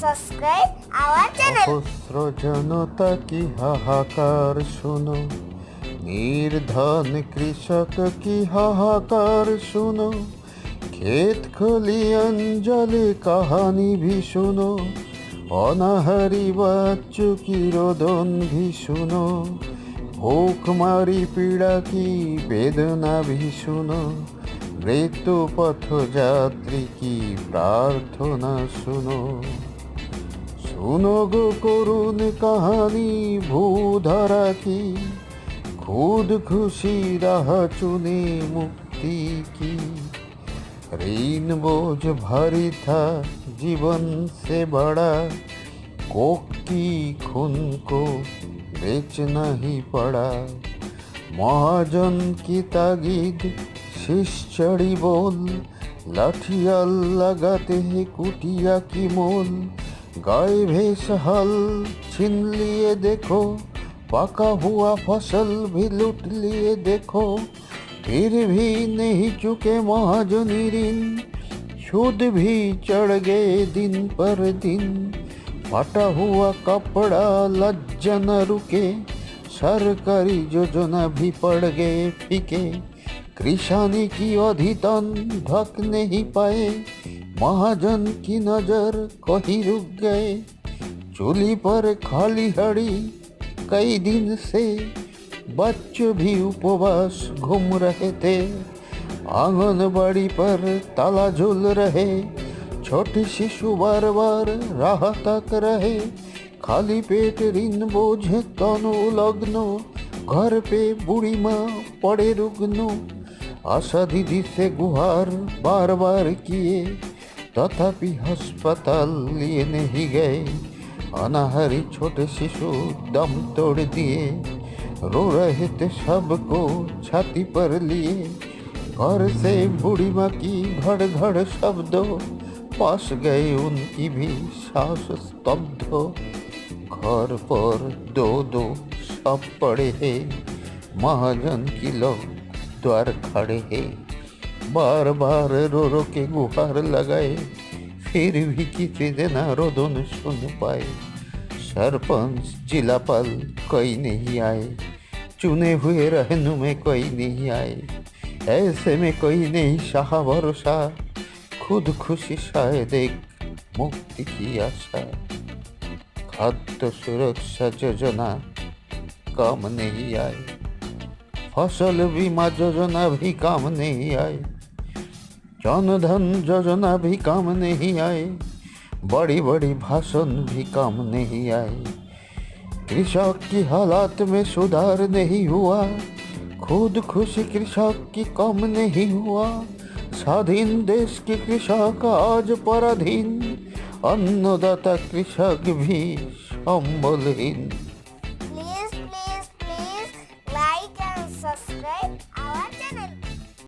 subscribe our channel. অহস্র জনতা কি হাহাকার শুনো, নির্ধন কৃষক কি হাহাকার শুনো, ক্ষেত খলিয়ান জলে কাহানি ভীষণ, অনাহারি বাচ্চু কি রোদন ভীষণ, ভোক মারি পীড়া কি বেদনা ভীষণ, মৃত্যু পথযাত্রী কি প্রার্থনা শুনো। শুনো গো করুণ কাহানি ভূধরা কি, খুদ খুশি রাহ চুনে মুক্তি কি, ঋণ बोझ भारी था जीवन से बड़ा, कोकी खून को बेचना ही पड़ा, महाजन की तागीद शीश चढ़ी बोल, लाठियाल लगाते हैं कुटिया की मोल, गाय भैंस हल छीन लिए देखो, पका हुआ फसल भी लूट लिए देखो, फिर भी नहीं चुके महाजनी ऋण, सूद भी चढ़ गए दिन पर दिन, फटा हुआ कपड़ा लज्जा न रुके, सरकारी योजना भी पड़ गए फीके, किसानी की अधितन ढक नहीं पाए, महाजन की नजर कहीं रुक गए, चूल्ही पर खाली हड़ी कई दिन से, बच्चे भी उपवास घूम रहे थे, आंगनबाड़ी पर ताला झूल रहे, छोटे शिशु बार बार राह तक रहे, खाली पेट ऋण बोझे तनु लग्नो, घर पे बूढ़ी माँ पड़े रुग्नो, आशा दीदी से गुहार बार बार किए, तथापि अस्पताल लिए नहीं गए, अनाहारी छोटे शिशु दम तोड़ दिए, रो रहे थे सबको छाती पर लिए, घर से बूढ़ी माँ की घड़ घड़ शब्दों, पास गए उनकी भी सांस स्तब्ध, घर पर दो दो सब पड़े हैं, महाजन की लोग द्वार खड़े हैं, बार बार रो रो के गुहार लगाए, फिर भी किसी दिन रोदन सुन पाए, सरपंच जिलापाल कोई नहीं आए, चुने हुए रहनुमे कोई नहीं आए, ऐसे में कोई नहीं सहा भरोसा, खुद खुशी शायद एक मुक्ति की आशा, खाद्य सुरक्षा योजना काम नहीं आए, फसल बीमा योजना भी काम नहीं आए, जनधन योजना भी काम नहीं आए, बड़ी बड़ी भाषण भी काम नहीं आए, कृषक की हालात में सुधार नहीं हुआ, खुद खुशी कृषक की कम नहीं हुआ, स्वाधीन देश के कृषक आज पराधीन, अन्नदाता कृषक भी संबलहीन।